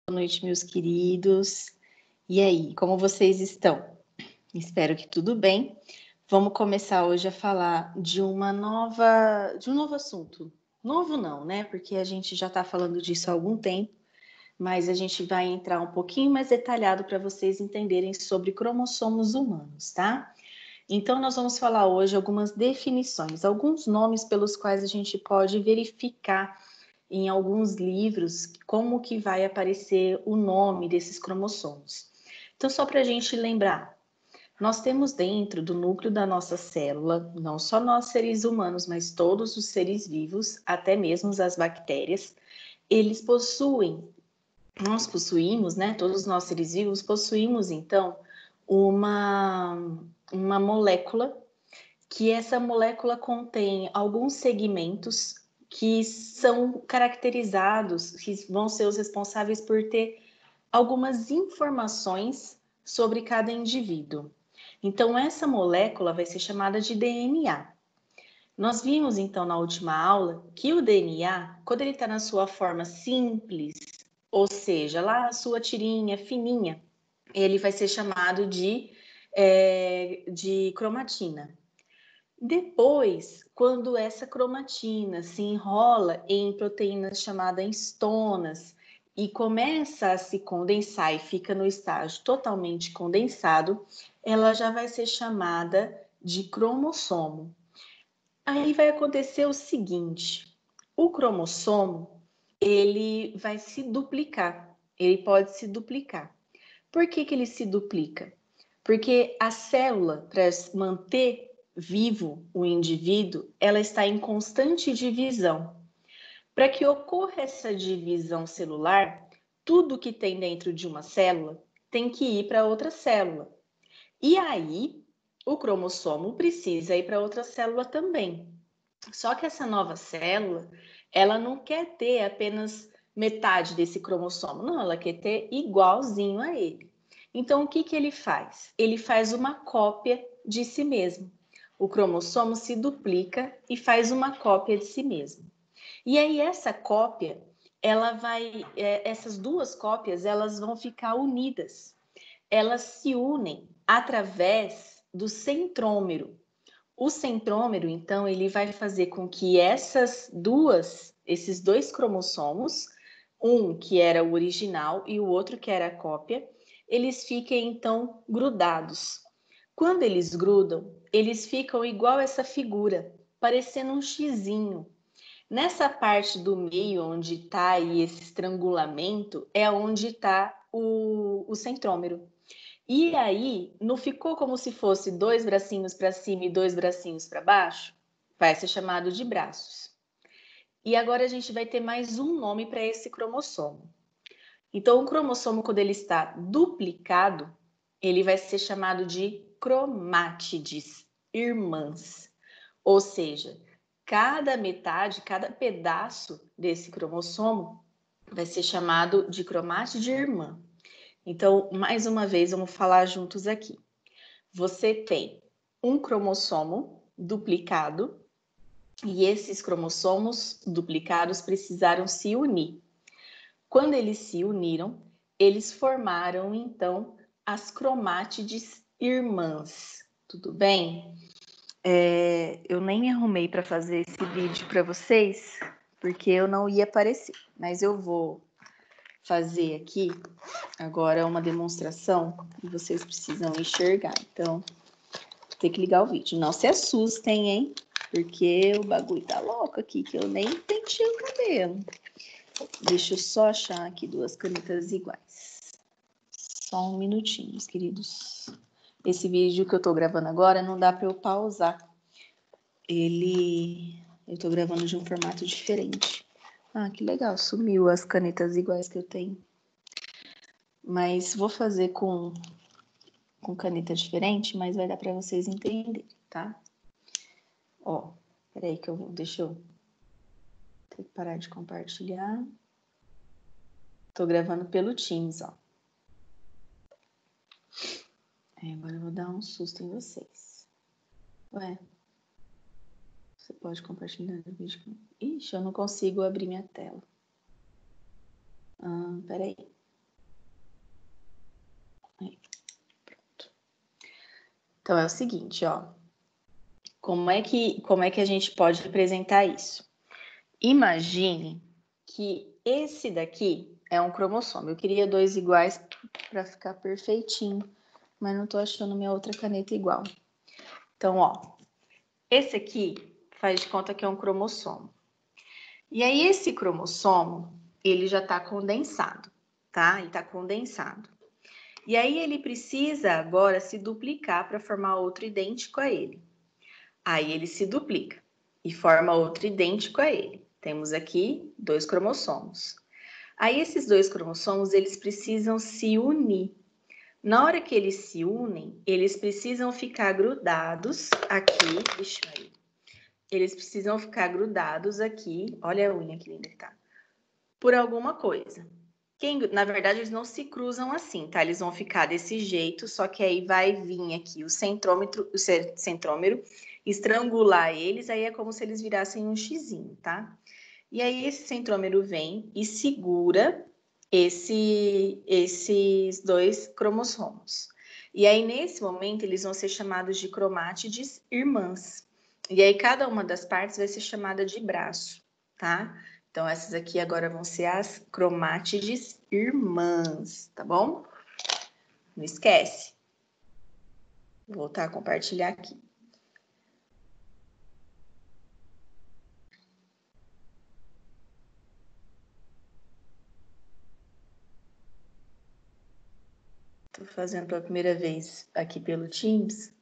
noite, meus queridos. E aí, como vocês estão? Espero que tudo bem. Vamos começar hoje a falar de um novo assunto. Novo não, né? Porque a gente já está falando disso há algum tempo, mas a gente vai entrar um pouquinho mais detalhado para vocês entenderem sobre cromossomos humanos, tá? Então, nós vamos falar hoje algumas definições, alguns nomes pelos quais a gente pode verificar em alguns livros como que vai aparecer o nome desses cromossomos. Então, só para a gente lembrar, nós temos dentro do núcleo da nossa célula, não só nós seres humanos, mas todos os seres vivos, até mesmo as bactérias, nós possuímos, né, todos nós seres vivos possuímos, então, uma molécula, que essa molécula contém alguns segmentos que são caracterizados, que vão ser os responsáveis por ter algumas informações sobre cada indivíduo. Então, essa molécula vai ser chamada de DNA. Nós vimos, então, na última aula, que o DNA, quando ele está na sua forma simples, ou seja, lá a sua tirinha fininha, ele vai ser chamado de cromatina. Depois, quando essa cromatina se enrola em proteínas chamadas histonas e começa a se condensar e fica no estágio totalmente condensado, ela já vai ser chamada de cromossomo. Aí vai acontecer o seguinte: o cromossomo, ele vai se duplicar, ele pode se duplicar. Por que ele se duplica? Porque a célula, para manter vivo o indivíduo, ela está em constante divisão. Para que ocorra essa divisão celular, tudo que tem dentro de uma célula tem que ir para outra célula. E aí, o cromossomo precisa ir para outra célula também. Só que essa nova célula, ela não quer ter apenas metade desse cromossomo, não, ela quer ter igualzinho a ele. Então, o que ele faz? Ele faz uma cópia de si mesmo. O cromossomo se duplica e faz uma cópia de si mesmo. E aí, essa cópia, essas duas cópias, elas vão ficar unidas. Elas se unem através do centrômero. O centrômero, então, ele vai fazer com que esses dois cromossomos, um que era o original e o outro que era a cópia, eles fiquem, então, grudados. Quando eles grudam, eles ficam igual essa figura, parecendo um xizinho. Nessa parte do meio, onde está aí esse estrangulamento, é onde está o centrômero. E aí, não ficou como se fosse dois bracinhos para cima e dois bracinhos para baixo? Vai ser chamado de braços. E agora a gente vai ter mais um nome para esse cromossomo. Então, o cromossomo, quando ele está duplicado, ele vai ser chamado de cromátides, irmãs. Ou seja, cada metade, cada pedaço desse cromossomo vai ser chamado de cromátide irmã. Então, mais uma vez, vamos falar juntos aqui. Você tem um cromossomo duplicado e esses cromossomos duplicados precisaram se unir. Quando eles se uniram, eles formaram, então, as cromátides irmãs. Tudo bem? Eu nem me arrumei para fazer esse vídeo para vocês, porque eu não ia aparecer, mas eu vou fazer aqui agora uma demonstração e vocês precisam enxergar. Então, tem que ligar o vídeo. Não se assustem, hein? Porque o bagulho tá louco aqui, que eu nem pentei o cabelo. Deixa eu só achar aqui duas canetas iguais. Só um minutinho, meus queridos. Esse vídeo que eu tô gravando agora não dá para eu pausar. Eu tô gravando de um formato diferente. Ah, que legal, sumiu as canetas iguais que eu tenho. Mas vou fazer com caneta diferente, mas vai dar para vocês entenderem, tá? Ó, peraí que deixa eu ter que parar de compartilhar. Tô gravando pelo Teams, ó. Agora eu vou dar um susto em vocês. Ué, você pode compartilhar o vídeo comigo? Ixi, eu não consigo abrir minha tela. Peraí. Então, é o seguinte, ó. Como é que a gente pode representar isso? Imagine que esse daqui é um cromossomo. Eu queria 2 iguais para ficar perfeitinho, mas não estou achando minha outra caneta igual. Então, ó, esse aqui faz de conta que é um cromossomo. E aí, esse cromossomo, ele já está condensado, tá? Ele está condensado. E aí, ele precisa agora se duplicar para formar outro idêntico a ele. Aí, ele se duplica e forma outro idêntico a ele. Temos aqui 2 cromossomos. Aí, esses 2 cromossomos, eles precisam se unir. Na hora que eles se unem, eles precisam ficar grudados aqui. Deixa eu ir. Eles precisam ficar grudados aqui. Olha a unha que linda que tá. Por alguma coisa. Na verdade, eles não se cruzam assim, tá? Eles vão ficar desse jeito, só que aí vai vir aqui o centrômero, estrangular eles, aí é como se eles virassem um xizinho, tá? E aí esse centrômero vem e segura esses 2 cromossomos. E aí, nesse momento, eles vão ser chamados de cromátides irmãs. E aí, cada uma das partes vai ser chamada de braço, tá? Então, essas aqui agora vão ser as cromátides irmãs, tá bom? Não esquece. Vou voltar a compartilhar aqui. Estou fazendo pela primeira vez aqui pelo Teams.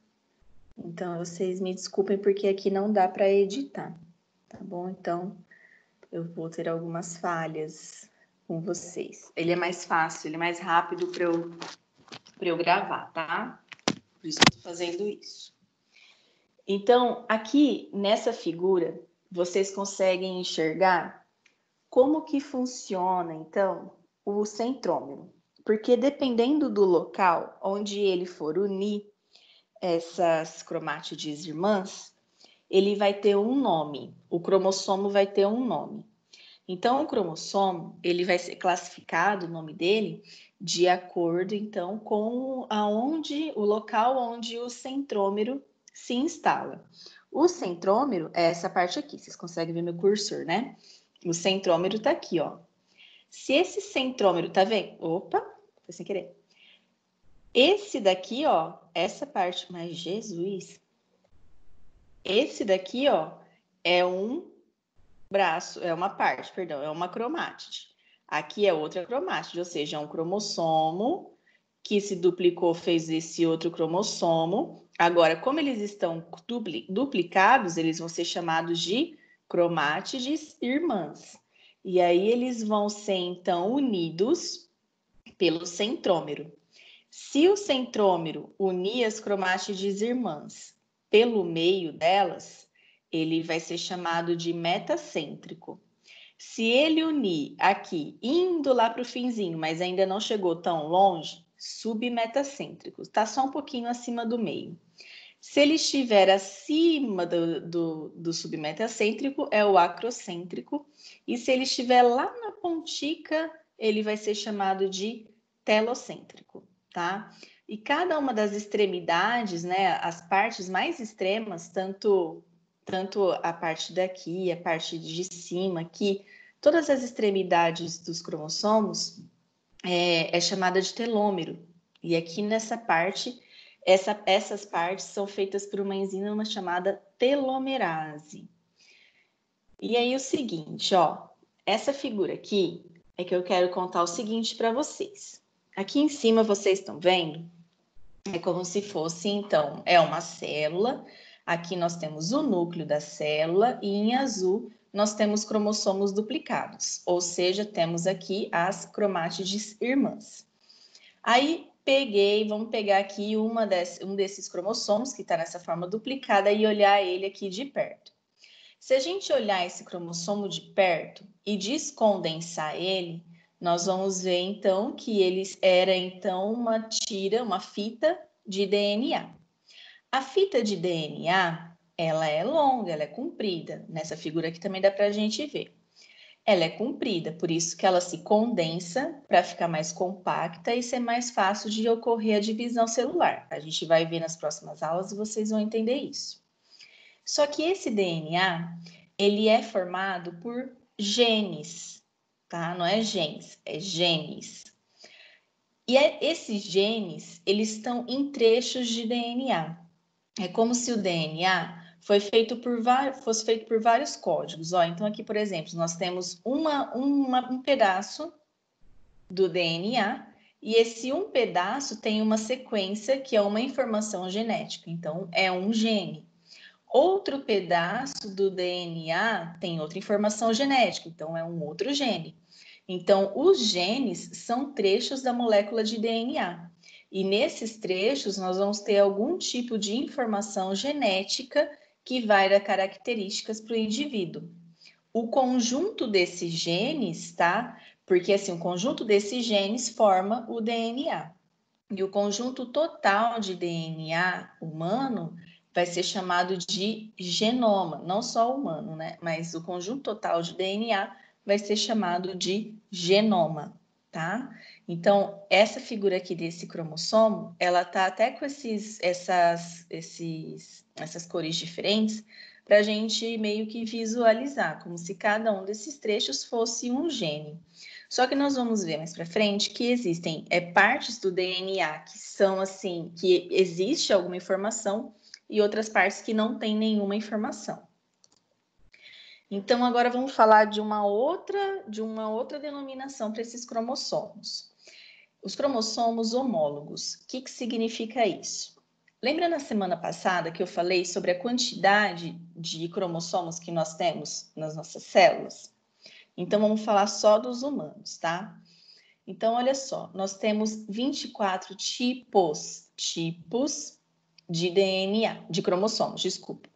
Então, vocês me desculpem porque aqui não dá para editar, tá bom? Então, eu vou ter algumas falhas com vocês. Ele é mais fácil, ele é mais rápido para eu gravar, tá? Por isso que eu tô fazendo isso. Então, aqui nessa figura, vocês conseguem enxergar como que funciona, então, o centrômero. Porque dependendo do local onde ele for unir essas cromátides irmãs, ele vai ter um nome. O cromossomo vai ter um nome. Então, o cromossomo, ele vai ser classificado, o nome dele, de acordo, então, com o local onde o centrômero se instala. O centrômero é essa parte aqui, vocês conseguem ver meu cursor, né? O centrômero tá aqui, ó. Se esse centrômero, tá vendo? Opa, foi sem querer. Esse daqui, ó, essa parte, mas Jesus, esse daqui, ó, é um braço, é uma parte, perdão, é uma cromátide. Aqui é outra cromátide, ou seja, é um cromossomo que se duplicou, fez esse outro cromossomo. Agora, como eles estão duplicados, eles vão ser chamados de cromátides irmãs. E aí eles vão ser, então, unidos pelo centrômero. Se o centrômero unir as cromátides irmãs pelo meio delas, ele vai ser chamado de metacêntrico. Se ele unir aqui, indo lá para o finzinho, mas ainda não chegou tão longe, submetacêntrico. Está só um pouquinho acima do meio. Se ele estiver acima do submetacêntrico, é o acrocêntrico. E se ele estiver lá na pontica, ele vai ser chamado de telocêntrico, tá? E cada uma das extremidades, né, as partes mais extremas, tanto a parte daqui, a parte de cima aqui, todas as extremidades dos cromossomos é chamada de telômero. E aqui nessa parte, essas partes são feitas por uma enzima chamada telomerase. E aí o seguinte, ó, essa figura aqui é que eu quero contar o seguinte para vocês. Aqui em cima vocês estão vendo? É como se fosse, então, é uma célula. Aqui nós temos o núcleo da célula e em azul nós temos cromossomos duplicados, ou seja, temos aqui as cromátides irmãs. Aí vamos pegar aqui um desses cromossomos que está nessa forma duplicada e olhar ele aqui de perto. Se a gente olhar esse cromossomo de perto e descondensar ele, nós vamos ver então que ele era então uma fita de DNA. A fita de DNA, ela é longa, ela é comprida. Nessa figura aqui também dá para a gente ver. ela é comprida, por isso que ela se condensa para ficar mais compacta e ser mais fácil de ocorrer a divisão celular. A gente vai ver nas próximas aulas e vocês vão entender isso. Só que esse DNA, ele é formado por genes, tá? Não é genes, é genes. E esses genes, eles estão em trechos de DNA. É como se o DNA fosse feito por vários códigos. Ó, então, aqui, por exemplo, nós temos um pedaço do DNA e esse um pedaço tem uma sequência que é uma informação genética. Então, é um gene. Outro pedaço do DNA tem outra informação genética, então é um outro gene. Então, os genes são trechos da molécula de DNA. E nesses trechos, nós vamos ter algum tipo de informação genética que vai dar características para o indivíduo. O conjunto desses genes, tá? Porque assim, o conjunto desses genes forma o DNA. E o conjunto total de DNA humano vai ser chamado de genoma, não só humano, né? Mas o conjunto total de DNA vai ser chamado de genoma, tá? Então, essa figura aqui desse cromossomo, ela tá até com essas cores diferentes para a gente meio que visualizar, como se cada um desses trechos fosse um gene. Só que nós vamos ver mais para frente que existem partes do DNA que são assim, que existe alguma informação e outras partes que não tem nenhuma informação. Então, agora vamos falar de uma outra denominação para esses cromossomos. Os cromossomos homólogos. O que significa isso? Lembra na semana passada que eu falei sobre a quantidade de cromossomos que nós temos nas nossas células? Então, vamos falar só dos humanos, tá? Então, olha só, nós temos 24 tipos de DNA, de cromossomos, desculpa.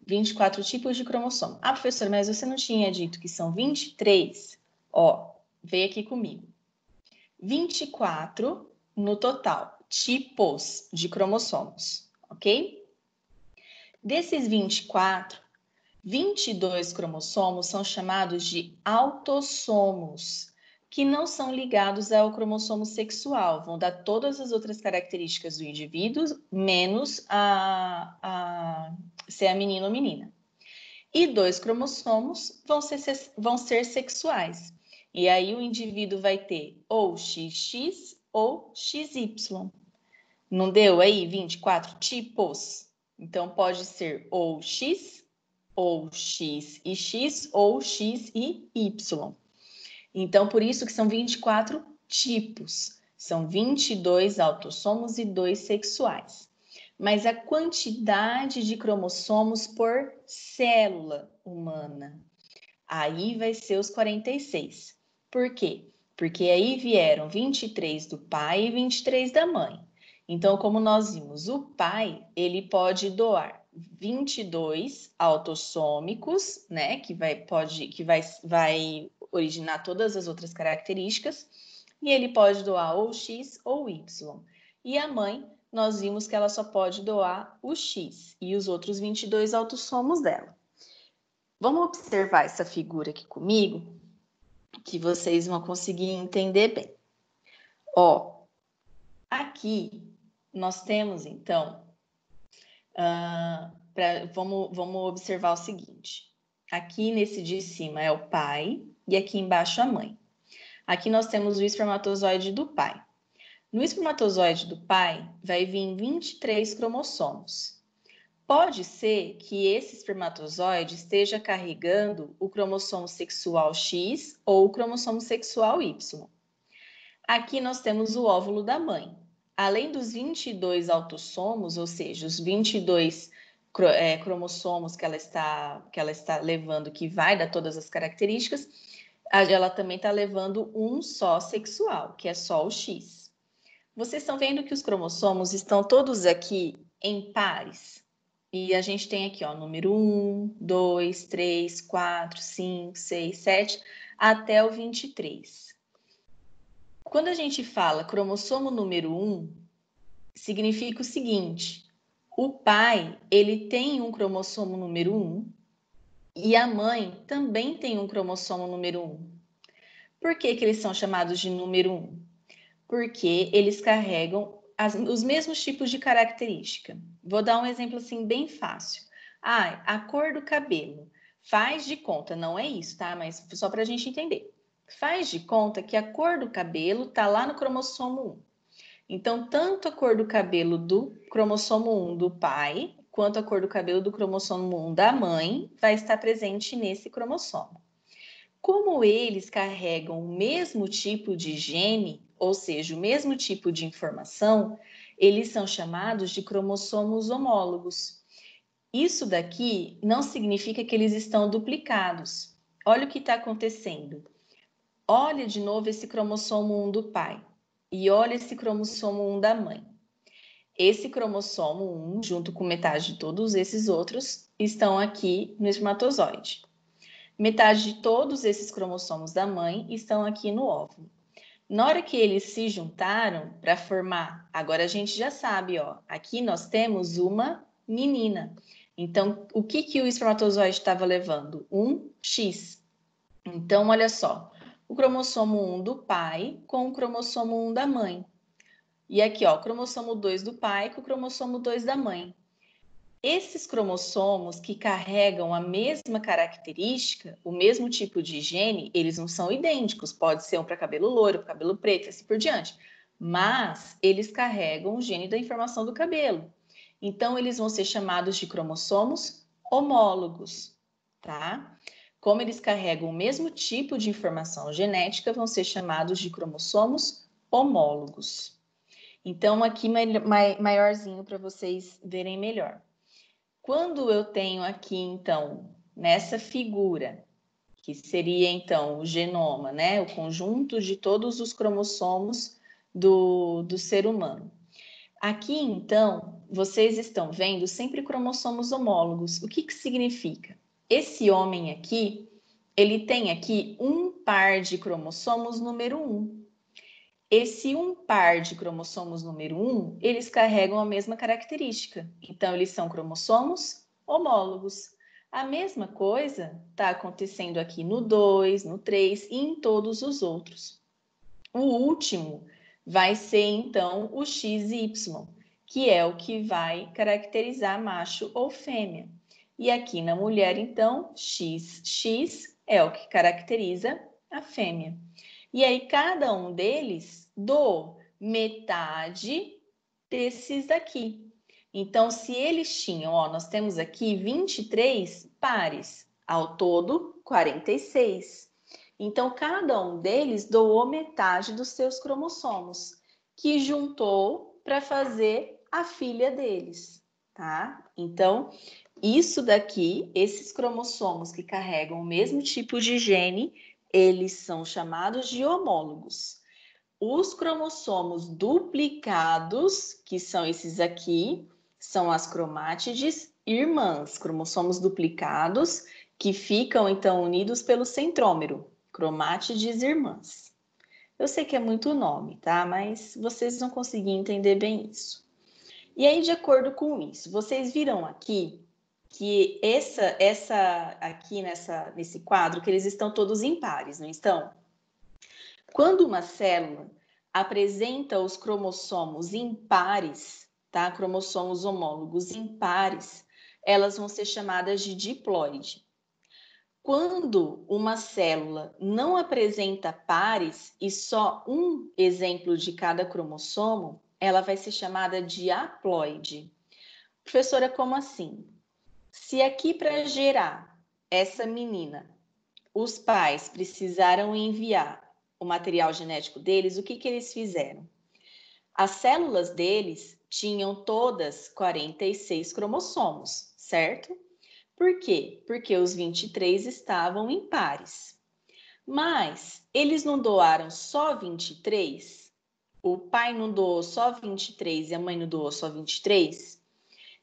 24 tipos de cromossomo. Ah, professora, mas você não tinha dito que são 23? Ó, vem aqui comigo. 24 no total, tipos de cromossomos, ok? Desses 24, 22 cromossomos são chamados de autossomos, que não são ligados ao cromossomo sexual, vão dar todas as outras características do indivíduo, menos ser a menino ou menina. E 2 cromossomos vão ser sexuais. E aí o indivíduo vai ter ou XX ou XY. Não deu aí 24 tipos? Então pode ser ou X, ou X e X, ou X e Y. Então, por isso que são 24 tipos. São 22 autossomos e 2 sexuais. Mas a quantidade de cromossomos por célula humana, aí vai ser os 46. Por quê? Porque aí vieram 23 do pai e 23 da mãe. Então, como nós vimos, o pai, ele pode doar 22 autossômicos, né, que vai originar todas as outras características, e ele pode doar ou X ou Y. E a mãe, nós vimos que ela só pode doar o X e os outros 22 autossomos dela. Vamos observar essa figura aqui comigo, que vocês vão conseguir entender bem. Ó, aqui nós temos, então, vamos observar o seguinte. Aqui nesse de cima é o pai e aqui embaixo a mãe. Aqui nós temos o espermatozoide do pai. No espermatozoide do pai vai vir 23 cromossomos. Pode ser que esse espermatozoide esteja carregando o cromossomo sexual X ou o cromossomo sexual Y. Aqui nós temos o óvulo da mãe. Além dos 22 autossomos, ou seja, os 22 cromossomos que ela está levando, que vai dar todas as características, ela também está levando um só sexual, que é só o X. Vocês estão vendo que os cromossomos estão todos aqui em pares? E a gente tem aqui, ó, número 1, 2, 3, 4, 5, 6, 7, até o 23. Quando a gente fala cromossomo número 1, significa o seguinte: o pai, ele tem um cromossomo número 1 E a mãe também tem um cromossomo número 1. Por que eles são chamados de número 1? Porque eles carregam os mesmos tipos de característica. Vou dar um exemplo assim bem fácil. A cor do cabelo. Faz de conta, não é isso, tá? Mas só para a gente entender. Faz de conta que a cor do cabelo está lá no cromossomo 1. Então, tanto a cor do cabelo do cromossomo 1 do pai, quanto a cor do cabelo do cromossomo 1 da mãe, vai estar presente nesse cromossomo. Como eles carregam o mesmo tipo de gene, ou seja, o mesmo tipo de informação, eles são chamados de cromossomos homólogos. Isso daqui não significa que eles estão duplicados. Olha o que está acontecendo. Olha de novo esse cromossomo 1 do pai e olha esse cromossomo 1 da mãe. Esse cromossomo 1, junto com metade de todos esses outros, estão aqui no espermatozoide. Metade de todos esses cromossomos da mãe estão aqui no óvulo. Na hora que eles se juntaram para formar, agora a gente já sabe, ó, aqui nós temos uma menina. Então, o que o espermatozoide estava levando? Um X. Então, olha só, o cromossomo 1 do pai com o cromossomo 1 da mãe. E aqui, ó, o cromossomo 2 do pai com o cromossomo 2 da mãe. Esses cromossomos que carregam a mesma característica, o mesmo tipo de gene, eles não são idênticos. Pode ser um para cabelo loiro, para cabelo preto, assim por diante. Mas eles carregam o gene da informação do cabelo. Então, eles vão ser chamados de cromossomos homólogos, tá? Como eles carregam o mesmo tipo de informação genética, vão ser chamados de cromossomos homólogos. Então, aqui maiorzinho para vocês verem melhor. Quando eu tenho aqui, então, nessa figura, que seria, então, o genoma, né? O conjunto de todos os cromossomos do ser humano. Aqui, então, vocês estão vendo sempre cromossomos homólogos. O que significa? Esse homem aqui, ele tem aqui um par de cromossomos número 1. Esse um par de cromossomos número 1, eles carregam a mesma característica. Então, eles são cromossomos homólogos. A mesma coisa está acontecendo aqui no 2, no 3 e em todos os outros. O último vai ser, então, o XY, que é o que vai caracterizar macho ou fêmea. E aqui na mulher, então, XX é o que caracteriza a fêmea. E aí, cada um deles dou metade desses daqui. Então, se eles tinham, ó, nós temos aqui 23 pares, ao todo 46. Então, cada um deles doou metade dos seus cromossomos, que juntou para fazer a filha deles, tá? Então, isso daqui, esses cromossomos que carregam o mesmo tipo de gene, eles são chamados de homólogos. Os cromossomos duplicados, que são esses aqui, são as cromátides irmãs, cromossomos duplicados, que ficam então unidos pelo centrômero, cromátides irmãs. Eu sei que é muito nome, tá? Mas vocês vão conseguir entender bem isso. E aí, de acordo com isso, vocês viram aqui que essa aqui nesse quadro, que eles estão todos em pares, não estão? Quando uma célula apresenta os cromossomos em pares, tá? Cromossomos homólogos em pares, elas vão ser chamadas de diploide. Quando uma célula não apresenta pares e só um exemplo de cada cromossomo, ela vai ser chamada de haploide. Professora, como assim? Se aqui para gerar essa menina, os pais precisaram enviar o material genético deles, o que eles fizeram? As células deles tinham todas 46 cromossomos, certo? Por quê? Porque os 23 estavam em pares. Mas eles não doaram só 23? O pai não doou só 23 e a mãe não doou só 23?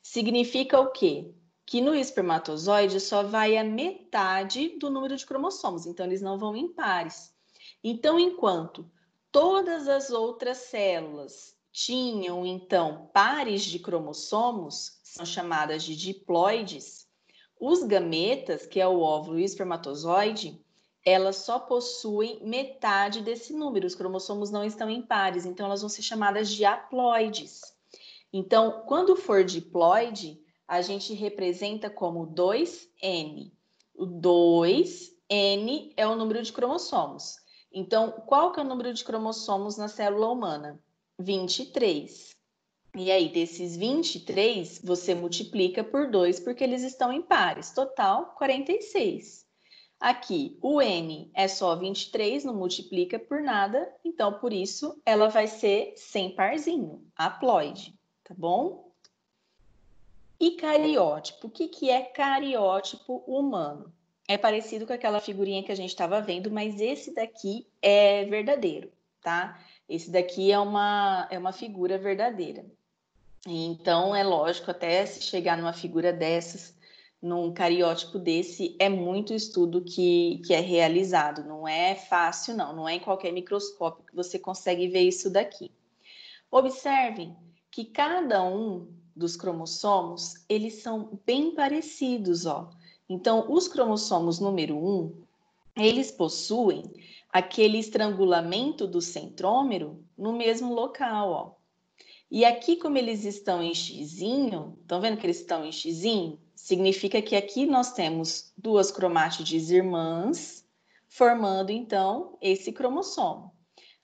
Significa o quê? Que no espermatozoide só vai a metade do número de cromossomos, então eles não vão em pares. Então, enquanto todas as outras células tinham, então, pares de cromossomos, são chamadas de diploides, os gametas, que é o óvulo e o espermatozoide, elas só possuem metade desse número. Os cromossomos não estão em pares, então elas vão ser chamadas de haploides. Então, quando for diploide, a gente representa como 2N. O 2N é o número de cromossomos. Então, qual que é o número de cromossomos na célula humana? 23. E aí, desses 23, você multiplica por 2, porque eles estão em pares. Total, 46. Aqui, o N é só 23, não multiplica por nada. Então, por isso, ela vai ser sem parzinho, haploide, tá bom? E cariótipo? O que é cariótipo humano? É parecido com aquela figurinha que a gente estava vendo, mas esse daqui é verdadeiro, tá? Esse daqui é uma figura verdadeira. Então, é lógico, até se chegar numa figura dessas, num cariótipo desse, é muito estudo que é realizado. Não é fácil, não é em qualquer microscópio que você consegue ver isso daqui. Observem que cada um dos cromossomos, eles são bem parecidos, ó. Então, os cromossomos número 1, eles possuem aquele estrangulamento do centrômero no mesmo local, ó. E aqui, como eles estão em xizinho, estão vendo que eles estão em xizinho? Significa que aqui nós temos duas cromátides irmãs, formando, então, esse cromossomo.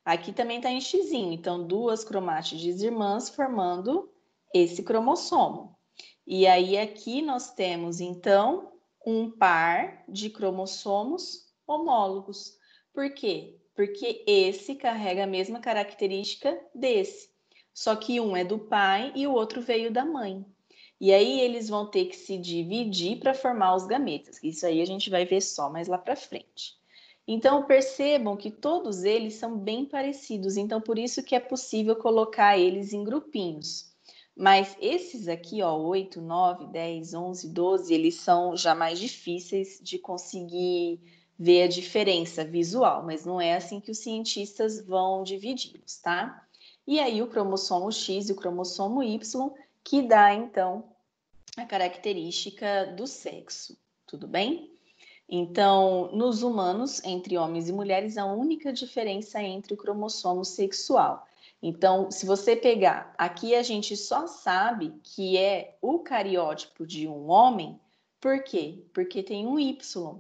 Aqui também está em xizinho, então, duas cromátides irmãs formando esse cromossomo. E aí, aqui nós temos, então, um par de cromossomos homólogos. Por quê? Porque esse carrega a mesma característica desse. Só que um é do pai e o outro veio da mãe. E aí eles vão ter que se dividir para formar os gametas. Isso aí a gente vai ver só mais lá para frente. Então percebam que todos eles são bem parecidos. Então por isso que é possível colocar eles em grupinhos. Mas esses aqui, ó, 8, 9, 10, 11, 12, eles são já mais difíceis de conseguir ver a diferença visual. Mas não é assim que os cientistas vão dividi-los, tá? E aí o cromossomo X e o cromossomo Y, que dá, então, a característica do sexo, tudo bem? Então, nos humanos, entre homens e mulheres, a única diferença é entre o cromossomo sexual. Então, se você pegar, aqui a gente só sabe que é o cariótipo de um homem, por quê? Porque tem um Y.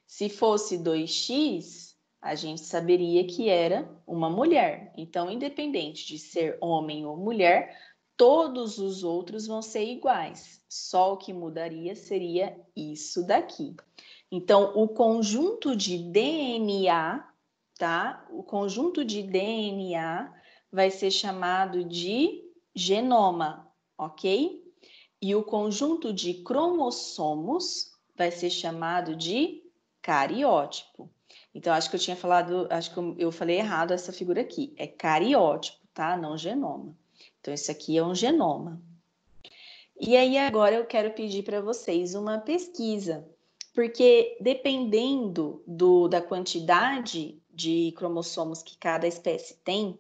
Se fosse 2X, a gente saberia que era uma mulher. Então, independente de ser homem ou mulher, todos os outros vão ser iguais. Só o que mudaria seria isso daqui. Então, o conjunto de DNA, tá? O conjunto de DNA vai ser chamado de genoma, ok? E o conjunto de cromossomos vai ser chamado de cariótipo. Então, acho que eu tinha falado, acho que eu falei errado essa figura aqui. É cariótipo, tá? Não genoma. Então, esse aqui é um genoma. E aí, agora eu quero pedir para vocês uma pesquisa, porque dependendo da quantidade de cromossomos que cada espécie tem,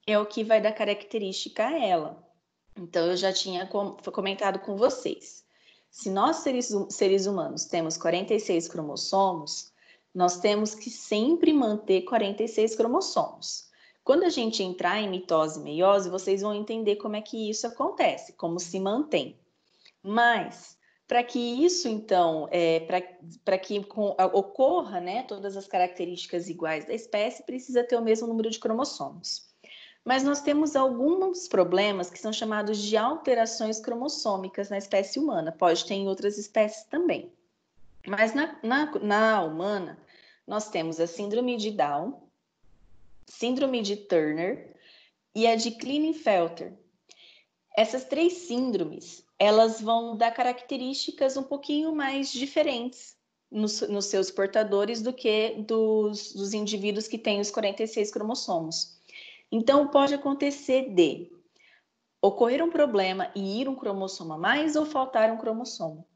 é o que vai dar característica a ela. Então, eu já tinha comentado com vocês. Se nós, seres humanos, temos 46 cromossomos, nós temos que sempre manter 46 cromossomos. Quando a gente entrar em mitose e meiose, vocês vão entender como é que isso acontece, como se mantém. Mas, para que isso, então, para que ocorra, né, todas as características iguais da espécie, precisa ter o mesmo número de cromossomos. Mas nós temos alguns problemas que são chamados de alterações cromossômicas na espécie humana. Pode ter em outras espécies também. Mas na humana, nós temos a síndrome de Down, síndrome de Turner e a de Klinefelter. Essas três síndromes, elas vão dar características um pouquinho mais diferentes nos seus portadores do que dos indivíduos que têm os 46 cromossomos. Então, pode acontecer de ocorrer um problema e ir um cromossomo a mais ou faltar um cromossomo.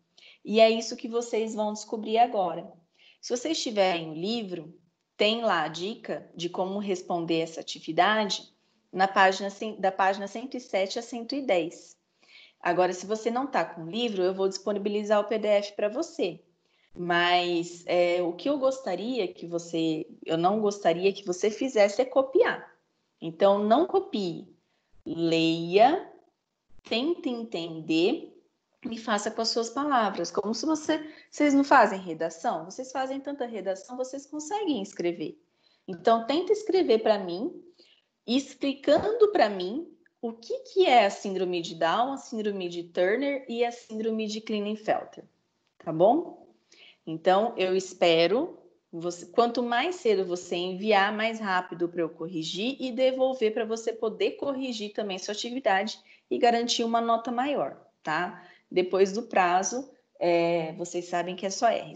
E é isso que vocês vão descobrir agora. Se vocês tiverem o livro, tem lá a dica de como responder essa atividade da página 107 a 110. Agora, se você não está com o livro, eu vou disponibilizar o PDF para você. Mas o que eu gostaria que eu não gostaria que você fizesse é copiar. Então, não copie. Leia, tente entender e faça com as suas palavras. Como se vocês não fazem redação? Vocês fazem tanta redação, vocês conseguem escrever. Então, tenta escrever para mim, explicando para mim o que é a síndrome de Down, a síndrome de Turner e a síndrome de Klinefelter. Tá bom? Então, eu espero, quanto mais cedo você enviar, mais rápido para eu corrigir e devolver para você poder corrigir também sua atividade e garantir uma nota maior, tá? Depois do prazo, vocês sabem que é só R.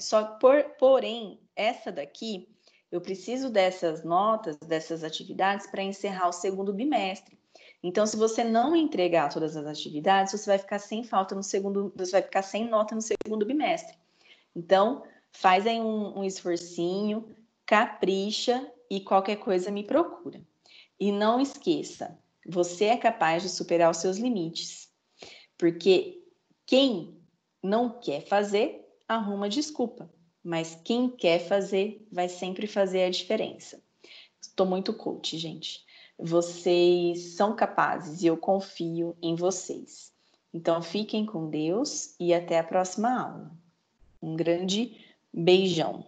Porém, essa daqui, eu preciso dessas notas, dessas atividades para encerrar o segundo bimestre. Então, se você não entregar todas as atividades, você vai ficar sem falta no segundo, você vai ficar sem nota no segundo bimestre. Então, faz aí um esforcinho, capricha e qualquer coisa me procura. E não esqueça, você é capaz de superar os seus limites, porque quem não quer fazer, arruma desculpa, mas quem quer fazer, vai sempre fazer a diferença. Estou muito coach, gente. Vocês são capazes e eu confio em vocês. Então, fiquem com Deus e até a próxima aula. Um grande beijão.